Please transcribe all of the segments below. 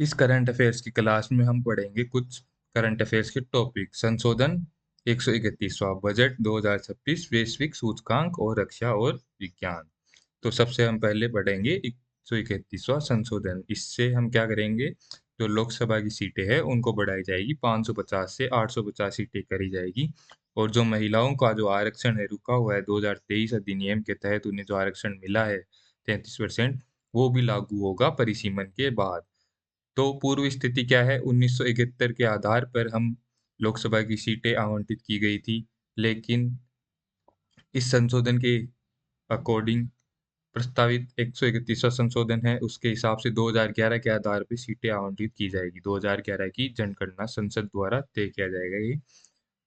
इस current affairs की class में हम पढ़ेंगे कुछ करंट अफेयर्स के टॉपिक। संशोधन 131वां बजट 2026 वैश्विक सूचकांक और रक्षा और विज्ञान। तो सबसे हम पहले पढ़ेंगे 131वां संशोधन। इससे हम क्या करेंगे, जो लोकसभा की सीटें हैं उनको बढ़ाई जाएगी, 550 से 850 सीटें करी जाएगी। और जो महिलाओं का जो आरक्षण है रुका हुआ है 2023 अधिनियम के तहत उन्हें जो आरक्षण मिला है 33%, वो भी लागू होगा परिसीमन के बाद। तो पूर्व स्थिति क्या है, 1971 के आधार पर हम लोकसभा की सीटें आवंटित की गई थी, लेकिन इस संशोधन के अकॉर्डिंग प्रस्तावित 131वां संशोधन है, उसके हिसाब से 2011 के आधार पर सीटें आवंटित की जाएगी। 2011 की जनगणना संसद द्वारा तय किया जाएगा ये।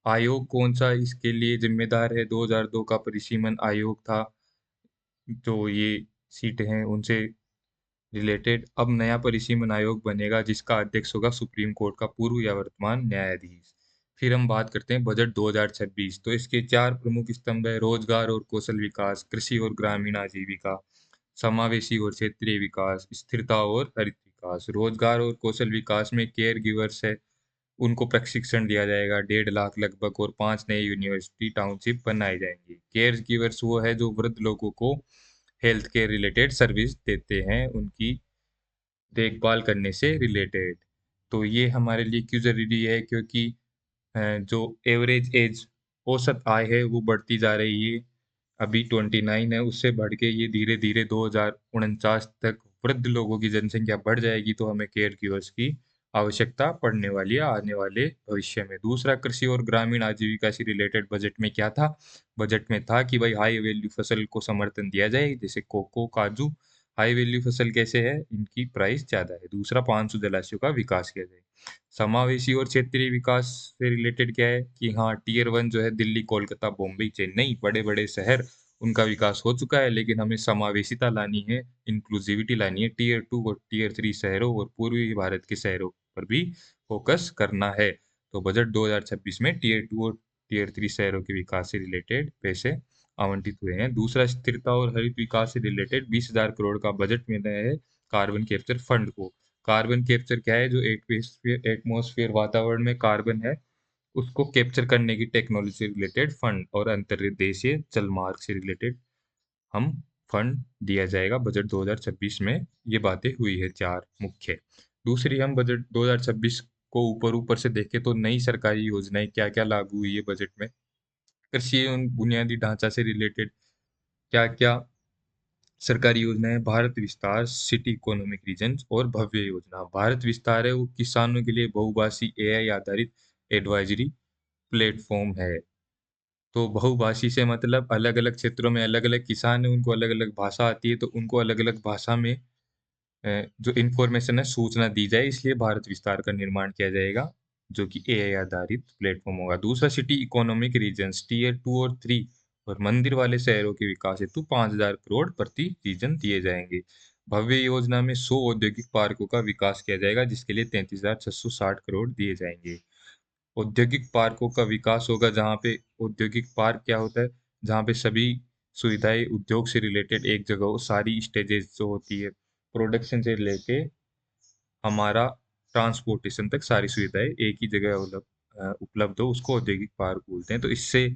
आयोग कौन सा इसके लिए जिम्मेदार है, 2002 का परिसीमन आयोग था जो ये सीटें हैं उनसे रिलेटेड। अब नया परिसीमन आयोग बनेगा जिसका अध्यक्ष होगा सुप्रीम कोर्ट का पूर्व या वर्तमान न्यायाधीश। फिर हम बात करते हैं बजट 2026। तो इसके चार प्रमुख स्तंभ है: रोजगार और कौशल विकास, कृषि और ग्रामीण आजीविका, समावेशी और क्षेत्रीय विकास, स्थिरता और हरित विकास। रोजगार और कौशल विकास में केयर गिवर्स है, उनको प्रशिक्षण दिया जाएगा 1.5 लाख लगभग, और 5 नए यूनिवर्सिटी टाउनशिप बनाए जाएंगे। केयर गिवर्स वो है जो वृद्ध लोगों को हेल्थ केयर रिलेटेड सर्विस देते हैं, उनकी देखभाल करने से रिलेटेड। तो ये हमारे लिए क्यों जरूरी है, क्योंकि जो एवरेज एज औसत आय है वो बढ़ती जा रही है। अभी 29 है, उससे बढ़ के ये धीरे धीरे 2049 तक वृद्ध लोगों की जनसंख्या बढ़ जाएगी, तो हमें केयर गिवर्स की आवश्यकता पड़ने वाली है आने वाले भविष्य में। दूसरा, कृषि और ग्रामीण आजीविका से रिलेटेड बजट में क्या था, बजट में था कि भाई हाई वैल्यू फसल को समर्थन दिया जाए, जैसे कोको, काजू। हाई वैल्यू फसल कैसे है, इनकी प्राइस ज्यादा है। दूसरा, 500 जलाशयों का विकास किया जाए। समावेशी और क्षेत्रीय विकास से रिलेटेड क्या है कि हाँ, टियर 1 जो है दिल्ली, कोलकाता, बॉम्बे, चेन्नई, बड़े बड़े शहर, उनका विकास हो चुका है, लेकिन हमें समावेशिता लानी है, इंक्लूसिविटी लानी है। टियर 2 और टियर 3 शहरों और पूर्वी भारत के शहरों पर भी फोकस करना है। तो बजट 2026 में टियर 2 और टियर 3 शहरों के विकास से रिलेटेड पैसे आवंटित हुए हैं। दूसरा, स्थिरता और हरित विकास से रिलेटेड 20,000 करोड़ का बजट मिला है कार्बन कैप्चर फंड को। कार्बन कैप्चर क्या है, जो एटमॉस्फेयर वातावरण में कार्बन है उसको कैप्चर करने की टेक्नोलॉजी से रिलेटेड फंड, और अंतर्देशीय जलमार्ग से रिलेटेड हम फंड दिया जाएगा बजट 2026 में। ये बातें हुई है चार मुख्य। दूसरी, हम बजट 2026 को ऊपर ऊपर से देखें तो नई सरकारी योजनाएं क्या क्या लागू हुई है बजट में। कृषि एवं बुनियादी ढांचा से रिलेटेड क्या क्या सरकारी योजनाएं: भारत विस्तार, सिटी इकोनॉमिक रीजन्स, और भव्य योजना। भारत विस्तार है वो किसानों के लिए बहुभाषी एआई आधारित एडवाइजरी प्लेटफॉर्म है। तो बहुभाषी से मतलब अलग अलग क्षेत्रों में अलग अलग किसान है, उनको अलग अलग भाषा आती है, तो उनको अलग अलग भाषा में जो इंफॉर्मेशन है सूचना दी जाए, इसलिए भारत विस्तार का निर्माण किया जाएगा जो कि एआई आधारित प्लेटफॉर्म होगा। दूसरा, सिटी इकोनॉमिक रीजन्स, टियर 2 और 3 और मंदिर वाले शहरों के विकास हेतु 5,000 करोड़ प्रति रीजन दिए जाएंगे। भव्य योजना में 100 औद्योगिक पार्कों का विकास किया जाएगा जिसके लिए 33,660 करोड़ दिए जाएंगे। औद्योगिक पार्कों का विकास होगा जहाँ पे औद्योगिक पार्क क्या होता है, जहाँ पे सभी सुविधाएं उद्योग से रिलेटेड एक जगह हो, सारी स्टेजेस जो होती है प्रोडक्शन से लेके हमारा ट्रांसपोर्टेशन तक सारी सुविधाएं एक ही जगह उपलब्ध हो, उसको औद्योगिक पार्क बोलते हैं। तो इससे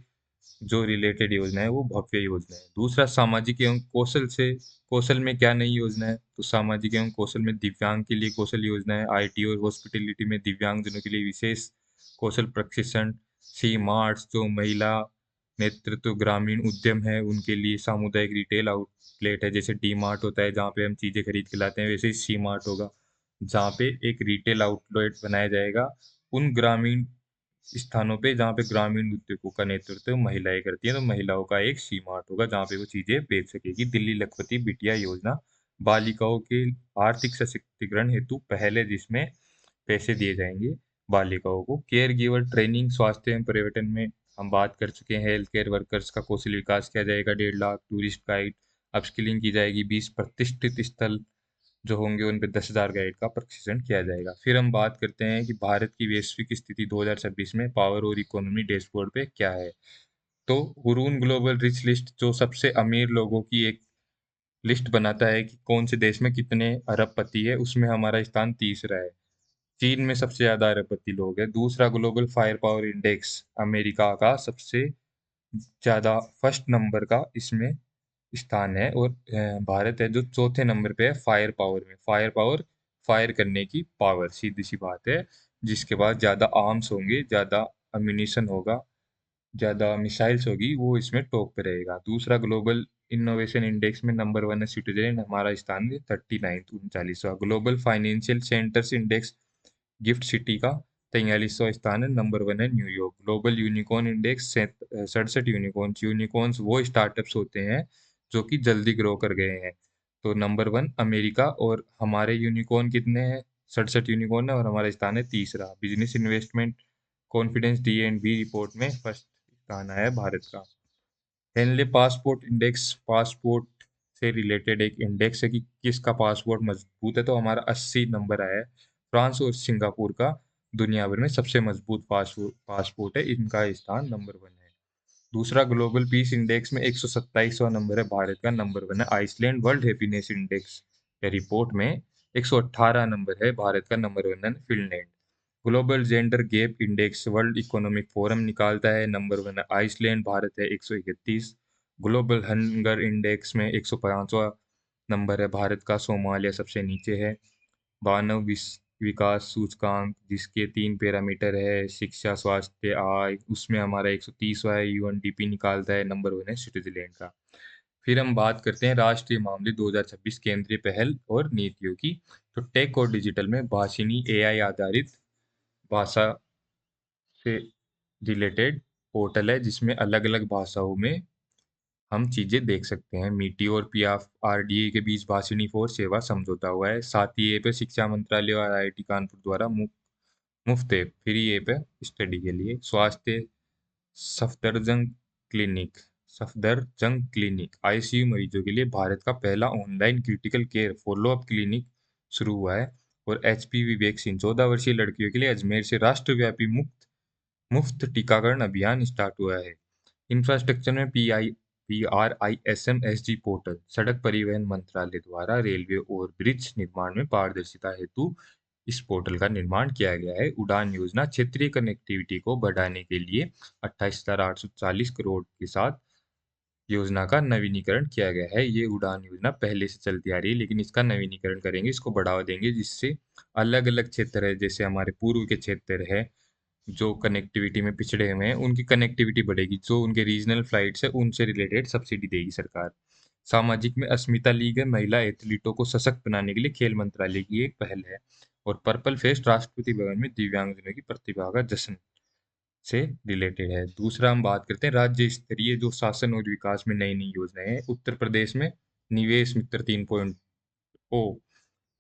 जो रिलेटेड योजना है वो भव्य योजना है। दूसरा, सामाजिक एवं कौशल से, कौशल में क्या नई योजना है, तो सामाजिक एवं कौशल में दिव्यांग के लिए कौशल योजना है। आईटी और हॉस्पिटलिटी में दिव्यांगजनों के लिए विशेष कौशल प्रशिक्षण। सी मार्ट्स जो महिला नेतृत्व ग्रामीण उद्यम है उनके लिए सामुदायिक रिटेल आउटलेट है, जैसे डी मार्ट होता है जहाँ पे हम चीजें खरीद के लाते हैं, वैसे ही सी मार्ट होगा जहाँ पे एक रिटेल आउटलेट बनाया जाएगा उन ग्रामीण स्थानों पे जहाँ पे ग्रामीण उद्योगों का नेतृत्व महिलाएं करती हैं। तो महिलाओं का एक सी मार्ट होगा जहाँ पे वो चीजें बेच सकेगी। दिल्ली लखपति बिटिया योजना, बालिकाओं के आर्थिक सशक्तिकरण हेतु पहले, जिसमें पैसे दिए जाएंगे बालिकाओं को। केयर गिवर ट्रेनिंग, स्वास्थ्य एवं पर्यटन में हम बात कर चुके हैं, हेल्थ केयर वर्कर्स का कौशल विकास किया जाएगा 1.5 लाख। टूरिस्ट गाइड अपस्किलिंग की जाएगी, 20 प्रतिष्ठित स्थल जो होंगे उन पे 10,000 गाइड का प्रशिक्षण किया जाएगा। फिर हम बात करते हैं कि भारत की वैश्विक स्थिति 2026 में पावर और इकोनॉमी डैशबोर्ड पे क्या है। तो हुरून ग्लोबल रिच लिस्ट जो सबसे अमीर लोगों की एक लिस्ट बनाता है कि कौन से देश में कितने अरबपति है, उसमें हमारा स्थान तीसरा है। चीन में सबसे ज्यादा अरबपति लोग हैं। दूसरा global fire power index America का सबसे ज्यादा फर्स्ट नंबर का इसमें स्थान है, और भारत है जो चौथे नंबर पे है फायर पावर में। फायर पावर, फायर करने की पावर, सीधी सी बात है। जिसके बाद ज्यादा आर्म्स होंगे, ज्यादा अम्यूनिशन होगा, ज्यादा मिसाइल्स होगी, वो इसमें टॉप पे रहेगा। दूसरा ग्लोबल इनोवेशन इंडेक्स में नंबर वन है स्विट्जरलैंड, हमारा स्थान है 39, 39वां। Global financial centres index GIFT City का 43वां स्थान है, नंबर वन है New York. Global unicorn index 67 unicorns. Unicorns वो स्टार्टअप्स होते हैं जो कि जल्दी ग्रो कर गए हैं। तो नंबर वन अमेरिका, और हमारे यूनिकॉर्न कितने हैं? 67 यूनिकॉर्न है, और हमारा स्थान है तीसरा। Business investment confidence D and B report में फर्स्ट स्थान आया है भारत का। हेनले पासपोर्ट इंडेक्स, पासपोर्ट से रिलेटेड एक इंडेक्स है कि किसका पासपोर्ट मजबूत है, तो हमारा 80 नंबर आया है। फ्रांस और सिंगापुर का दुनिया भर में सबसे मजबूत पासपोर्ट है, इनका स्थान नंबर वन है। दूसरा ग्लोबल पीस इंडेक्स में 127वां नंबर है भारत का, नंबर वन है। आइसलैंड वर्ल्ड हैप्पीनेस इंडेक्स या रिपोर्ट में 118 नंबर है भारत का, नंबर वन है Finland. Global gender gap index world economic forum निकालता है, नंबर वन है आइसलैंड, भारत है 131। ग्लोबल हंगर इंडेक्स में 105वां नंबर है भारत का, सोमालिया सबसे नीचे है। मानव विकास सूचकांक जिसके 3 पैरामीटर है, शिक्षा, स्वास्थ्य, आय, उसमें हमारा 130वां है। यूएनडीपी निकालता है, नंबर वन है स्विट्जरलैंड का। फिर हम बात करते हैं राष्ट्रीय मामले 2026 केंद्रीय पहल और नीतियों की। तो टेक और डिजिटल में भाषिणी एआई आधारित भाषा से रिलेटेड पोर्टल है, जिसमें अलग अलग भाषाओं में हम चीजें देख सकते हैं। मीटी और पीआरडीए के बीच भाषिणी फोर सेवा समझौता हुआ है। साथ ही ये पे शिक्षा मंत्रालय और आईआईटी कानपुर द्वारा मुफ्त है, फ्री ऐप है स्टडी के लिए। स्वास्थ्य Safdarjung clinic, Safdarjung clinic ICU मरीजों के लिए भारत का पहला online critical care follow up clinic शुरू हुआ है। और एचपीवी वैक्सीन 14 वर्षीय लड़कियों के लिए अजमेर से राष्ट्रव्यापी मुफ्त टीकाकरण अभियान स्टार्ट हुआ है। इंफ्रास्ट्रक्चर में PRISMSG पोर्टल, सड़क परिवहन मंत्रालय द्वारा रेलवे और ब्रिज निर्माण में पारदर्शिता हेतु इस पोर्टल का निर्माण किया गया है। उड़ान योजना क्षेत्रीय कनेक्टिविटी को बढ़ाने के लिए 28,840 करोड़ के साथ योजना का नवीनीकरण किया गया है। ये उड़ान योजना पहले से चलती आ रही है, लेकिन इसका नवीनीकरण करेंगे, इसको बढ़ावा देंगे, जिससे अलग अलग क्षेत्र है, जैसे हमारे पूर्व के क्षेत्र है जो कनेक्टिविटी में पिछड़े हुए हैं, उनकी कनेक्टिविटी बढ़ेगी। जो उनके रीजनल फ्लाइट्स है उनसे रिलेटेड सब्सिडी देगी सरकार। सामाजिक में अस्मिता लीग है, महिला एथलीटों को सशक्त बनाने के लिए खेल मंत्रालय की एक पहल है। और पर्पल फेस्ट राष्ट्रपति भवन में दिव्यांगजनों की प्रतिभा का जश्न से रिलेटेड है। दूसरा हम बात करते हैं राज्य स्तरीय जो शासन और विकास में नई नई योजनाएं हैं। उत्तर प्रदेश में निवेश मित्र 3.0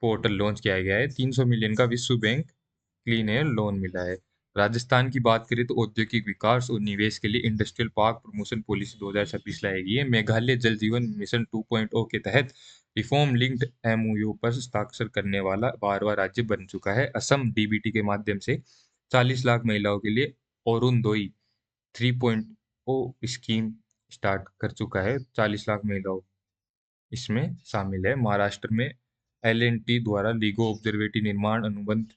पोर्टल लॉन्च किया गया है। 300 मिलियन का विश्व बैंक क्लीन एयर लोन मिला है। राजस्थान की बात करें तो औद्योगिक विकास और निवेश के लिए इंडस्ट्रियल पार्क प्रमोशन पॉलिसी 2026 लाई गई है। मेघालय जल जीवन मिशन 2.0 के तहत रिफॉर्म लिंक्ड एमओयू पर हस्ताक्षर करने वाला 12वां राज्य बन चुका है। असम डीबीटी के माध्यम से 40 लाख महिलाओं के लिए अरुणोदय 3.0 स्कीम स्टार्ट कर चुका है। 40 लाख महिलाओं इसमें शामिल है। महाराष्ट्र में एल&टी द्वारा लीगो ऑब्जर्वेटरी निर्माण अनुबंध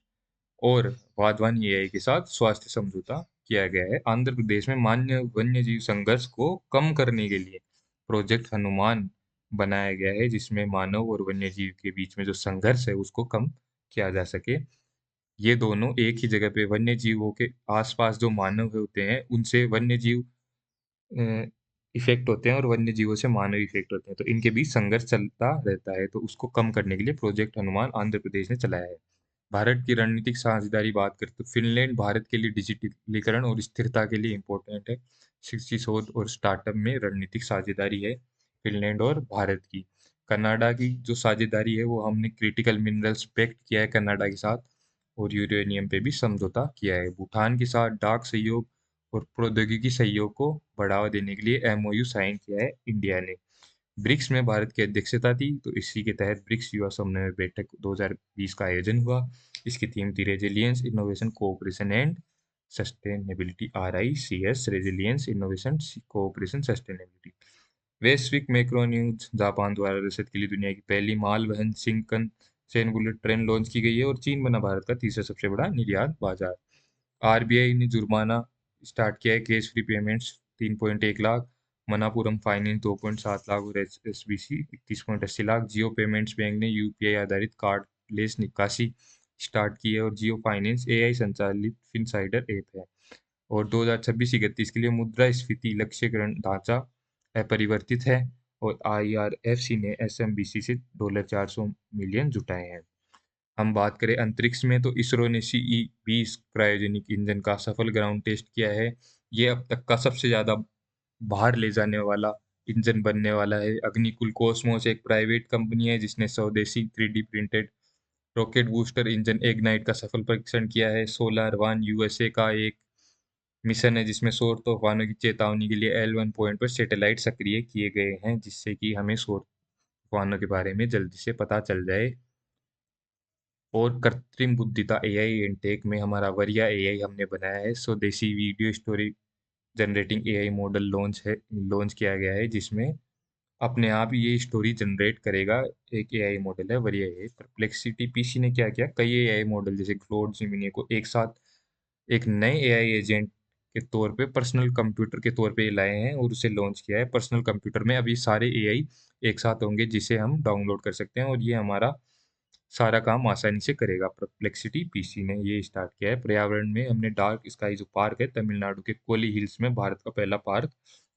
और वाधवानी एआई के साथ स्वास्थ्य समझौता किया गया है। आंध्र प्रदेश में मान्य वन्यजीव संघर्ष को कम करने के लिए प्रोजेक्ट हनुमान बनाया गया है, जिसमें मानव और वन्यजीव के बीच में जो संघर्ष है उसको कम किया जा सके। ये दोनों एक ही जगह पे, वन्य जीवों के आसपास जो मानव होते हैं उनसे वन्य जीव इफेक्ट होते हैं, और वन्य जीवों से मानव इफेक्ट होते हैं, तो इनके बीच संघर्ष चलता रहता है। तो उसको कम करने के लिए प्रोजेक्ट हनुमान आंध्र प्रदेश ने चलाया है। भारत की रणनीतिक साझेदारी बात करें तो फिनलैंड भारत के लिए डिजिटलीकरण और स्थिरता के लिए इम्पोर्टेंट है। शिक्षी शोध और स्टार्टअप में रणनीतिक साझेदारी है फिनलैंड और भारत की। कनाडा की जो साझेदारी है वो हमने क्रिटिकल मिनरल्स पैक्ट किया है कनाडा के साथ, और यूरेनियम पे भी समझौता किया है। भूटान के साथ डाक सहयोग और प्रौद्योगिकी सहयोग को बढ़ावा देने के लिए एमओयू साइन किया है इंडिया ने। ब्रिक्स में भारत की अध्यक्षता थी, तो इसी के तहत ब्रिक्स युवा समन्वय बैठक 2020 का आयोजन हुआ। इसकी थीम थी resilience, innovation, cooperation and sustainability. RICS, resilience, innovation, cooperation, sustainability. वैश्विक मैक्रो न्यूज, जापान द्वारा रसद के लिए दुनिया की पहली माल वहन शिंकनसेन बुलेट ट्रेन लॉन्च की गई है और चीन बना भारत का तीसरा सबसे बड़ा निर्यात बाजार। आरबीआई ने जुर्माना स्टार्ट किया है, cash free payments 3.1 lakh, Manappuram finance 2.7 lakh और एचएसबीसी 31.80 लाख। जियो पेमेंट्स बैंक ने यूपीआई आधारित कार्डलेस निकासी स्टार्ट की है और जियो फाइनेंस एआई संचालित फिनसाइडर ऐप है। और 2026-31 के लिए मुद्रास्फीति लक्ष्यकरण ढांचा अपरिवर्तित है और आईआरएफसी ने एसएमबीसी से $400 मिलियन जुटाए हैं। हम बात करें अंतरिक्ष में तो इसरो ने CE-20 क्रायोजेनिक इंजन का सफल ग्राउंड टेस्ट किया है। ये अब तक का सबसे ज्यादा बाहर ले जाने वाला इंजन बनने वाला है। अग्निकुल कॉस्मोस एक प्राइवेट कंपनी है जिसने स्वदेशी 3D printed rocket booster engine ignite का सफल परीक्षण किया है। सोलर वन यूएसए का एक मिशन है जिसमें सौर तूफानों की चेतावनी के लिए L1 पॉइंट पर सैटेलाइट सक्रिय किए गए हैं, जिससे कि हमें सौर तूफानों के बारे में जल्दी से पता चल जाए। और कृत्रिम बुद्धिता एआई इनटेक में हमारा वरिया एआई हमने बनाया है। स्वदेशी video story generating AI model launch किया गया है, जिसमें अपने आप ही ये स्टोरी जनरेट करेगा। एक एआई मॉडल है वरिया एआई। परप्लेक्सिटी पीसी ने क्या किया, कई एआई मॉडल जैसे क्लोड जिमिनी को एक साथ एक नए एआई एजेंट के तौर पे पर्सनल कंप्यूटर के तौर पे लाए हैं और उसे लॉन्च किया है। पर्सनल कंप्यूटर में अभी सारे एआई एक साथ होंगे जिसे हम डाउनलोड कर सकते हैं और ये हमारा सारा काम आसानी से करेगा। परप्लेक्सिटी पीसी ने ये स्टार्ट किया है। पर्यावरण में हमने डार्क स्काई जो पार्क है तमिलनाडु के कोली हिल्स में भारत का पहला पार्क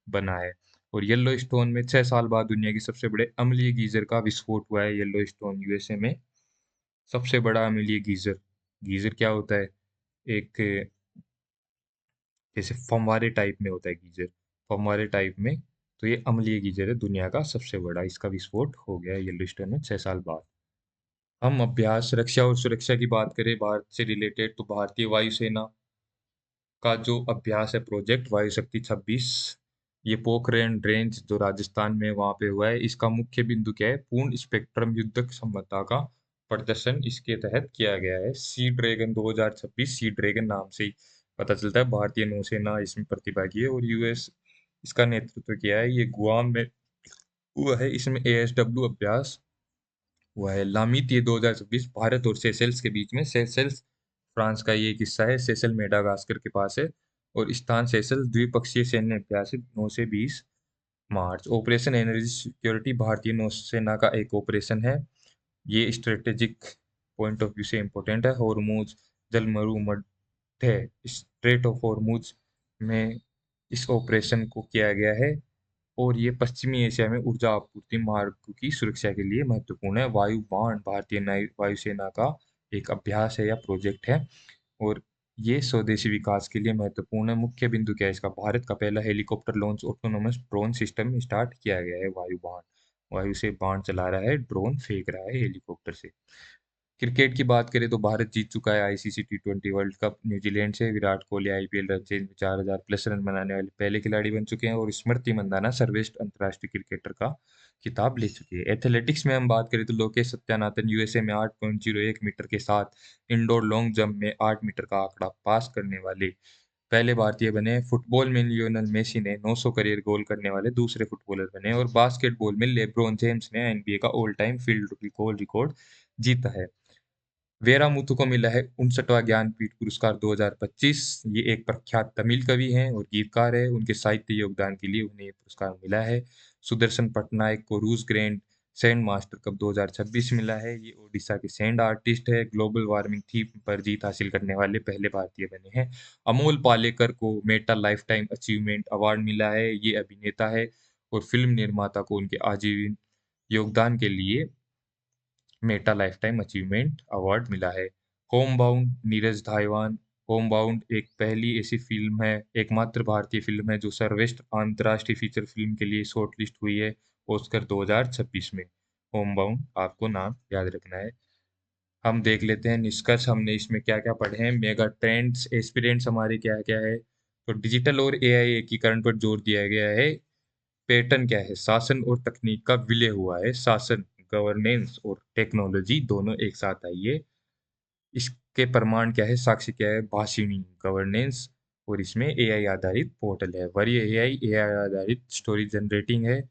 बना है। और येलो स्टोन में 6 साल बाद दुनिया की सबसे बड़े अम्लीय गीजर का विस्फोट हुआ है। येलो स्टोन यूएसए में सबसे बड़ा अम्लीय गीजर। गीजर क्या होता है? एक जैसे फव्वारे टाइप में होता है गीजर, फव्वारे टाइप में। तो ये अम्लीय गीजर है, दुनिया का सबसे बड़ा। इसका विस्फोट हो गया है येलोस्टोन में 6 साल बाद। हम अभ्यास रक्षा और सुरक्षा की बात करें भारत से रिलेटेड, तो भारतीय वायुसेना का जो अभ्यास है प्रोजेक्ट वायु शक्ति 26, ये पोखरण रेंज जो राजस्थान में वहां पे हुआ है। इसका मुख्य बिंदु क्या है? पूर्ण स्पेक्ट्रम युद्धक क्षमता का प्रदर्शन इसके तहत किया गया है। सी ड्रैगन 2026, सी ड्रैगन नाम से ही पता चलता है भारतीय नौसेना इसमें प्रतिभागी है और यूएस इसका नेतृत्व किया है। ये गुआम में हुआ है। इसमें एएसडब्ल्यू अभ्यास हुआ है। लामित ये 2026 भारत और सेशेल्स के बीच में, सेशेल्स फ्रांस का ये एक हिस्सा है, सेशल मेडागास्कर के पास है और स्थान सेशल द्विपक्षीय सैन्य अभ्यास है 9 से 20 मार्च। ऑपरेशन एनर्जी सिक्योरिटी भारतीय नौसेना का एक ऑपरेशन है। ये स्ट्रेटेजिक पॉइंट ऑफ व्यू से इम्पोर्टेंट है। हॉर्मूज जलमरु मध्य स्ट्रेट ऑफ हॉर्मूज में इस ऑपरेशन को किया गया है और ये पश्चिमी एशिया में ऊर्जा आपूर्ति मार्ग की सुरक्षा के लिए महत्वपूर्ण है। वायु बाण भारतीय वायुसेना का एक अभ्यास है या प्रोजेक्ट है और ये स्वदेशी विकास के लिए महत्वपूर्ण है। मुख्य बिंदु क्या है इसका? भारत का पहला helicopter launch autonomous drone system start किया गया है। वायु बाण, वायु से बाण चला रहा है, ड्रोन फेंक रहा है हेलीकॉप्टर से। क्रिकेट की बात करें तो भारत जीत चुका है ICC T20 world cup New Zealand से। Virat Kohli IPL run chase में 4000+ रन बनाने वाले पहले खिलाड़ी बन चुके हैं और स्मृति मंदाना सर्वश्रेष्ठ अंतर्राष्ट्रीय क्रिकेटर का खिताब ले चुकी है। एथलेटिक्स में हम बात करें तो लोकेश सत्यानाथन यूएसए में 8.01 मीटर के साथ इंडोर लॉन्ग जंप में 8 मीटर का आंकड़ा पास करने वाले पहले भारतीय बने। फुटबॉल में लियोनेल मेसी ने 900 करियर गोल करने वाले दूसरे फुटबॉलर बने और बास्केटबॉल में लेब्रॉन जेम्स ने एनबीए का all time field goal record जीता है। वेरा मुथु को मिला है 59वां ज्ञानपीठ पुरस्कार 2025। ये एक प्रख्यात तमिल कवि हैं और गीतकार है। उनके साहित्य योगदान के लिए उन्हें ये पुरस्कार मिला है। सुदर्शन पटनायक को रूस ग्रैंड सैंड मास्टर कप 2026 मिला है। ये ओडिशा के सैंड आर्टिस्ट है। ग्लोबल वार्मिंग थीम पर जीत हासिल करने वाले पहले भारतीय बने हैं। अमोल पालेकर को Meta life time achievement award मिला है। ये अभिनेता है और फिल्म निर्माता को उनके आजीवन योगदान के लिए मेटा लाइफटाइम अचीवमेंट अवार्ड मिला है। Home bound Neeraj Ghaywan, home bound एक पहली ऐसी फिल्म है, एकमात्र भारतीय फिल्म है जो सर्वश्रेष्ठ अंतर्राष्ट्रीय फीचर फिल्म के लिए शॉर्टलिस्ट हुई है ऑस्कर 2026 में। होम बाउंड आपको नाम याद रखना है। हम देख लेते हैं निष्कर्ष, हमने इसमें क्या क्या पढ़े हैं। मेगा ट्रेंड्स एस्पिरेंट्स हमारे क्या क्या है? तो डिजिटल और एआई एकीकरण पर जोर दिया गया है। पैटर्न क्या है? शासन और तकनीक का विलय हुआ है। शासन गवर्नेंस और टेक्नोलॉजी दोनों एक साथ आई है। इसके प्रमाण क्या है? साक्ष्य क्या है? भाषिणी गवर्नेंस और इसमें एआई आधारित पोर्टल है। वरीय एआई एआई आधारित स्टोरी जनरेटिंग है।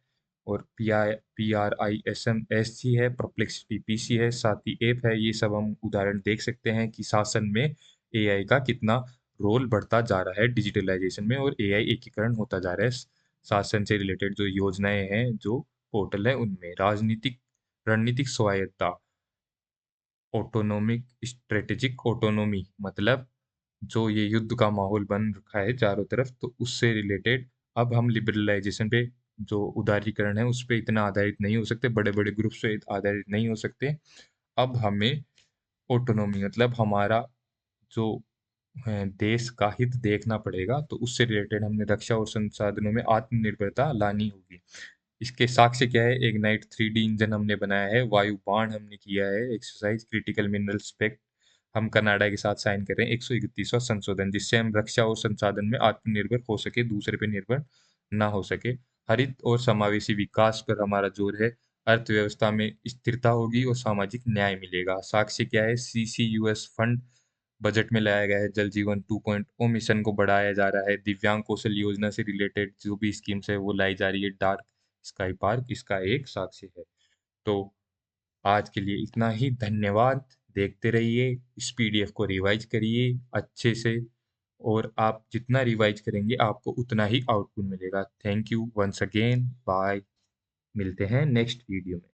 और PRISM-SG है, परप्लेक्सिटी PC है, साथी ऐप है। ये सब हम उदाहरण देख सकते हैं कि शासन में एआई का कितना रोल बढ़ता जा रहा है डिजिटलाइजेशन में, और एआई एकीकरण होता जा रहा है शासन से रिलेटेड जो योजनाएं हैं, जो पोर्टल है उनमें। राजनीतिक रणनीतिक स्वायत्ता, ऑटोनोमिक स्ट्रेटेजिक ऑटोनोमी, मतलब जो ये युद्ध का माहौल बन रखा है चारों तरफ, तो उससे रिलेटेड अब हम लिबरलाइजेशन पे, जो उदारीकरण है उस पे इतना आधारित नहीं हो सकते, बड़े बड़े ग्रुप्स पे आधारित नहीं हो सकते। अब हमें ऑटोनोमी, मतलब हमारा जो देश का हित देखना पड़ेगा, तो उससे रिलेटेड हमने रक्षा और संसाधनों में आत्मनिर्भरता लानी होगी। इसके साक्ष्य क्या है? इग्नाइट 3D इंजन हमने बनाया है, वायु बाण हमने किया है, एक्सरसाइज क्रिटिकल मिनरल स्पेक्ट हम कनाडा के साथ साइन कर रहे हैं, 131वां संशोधन, जिससे हम रक्षा और संसाधन में आत्मनिर्भर हो सके, दूसरे पे निर्भर ना हो सके। हरित और समावेशी विकास पर हमारा जोर है, अर्थव्यवस्था में स्थिरता होगी और सामाजिक न्याय मिलेगा। साक्ष्य क्या है? CCUS फंड बजट में लाया गया है, जल जीवन 2.0 मिशन को बढ़ाया जा रहा है, दिव्यांग कौशल योजना से रिलेटेड जो भी स्कीम्स है वो लाई जा रही है, डार्क स्काई पार्क इसका एक साक्ष्य है। तो आज के लिए इतना ही, धन्यवाद। देखते रहिए, इस पीडीएफ को रिवाइज करिए अच्छे से, और आप जितना रिवाइज करेंगे आपको उतना ही आउटपुट मिलेगा। Thank you once again, bye. मिलते हैं नेक्स्ट वीडियो में।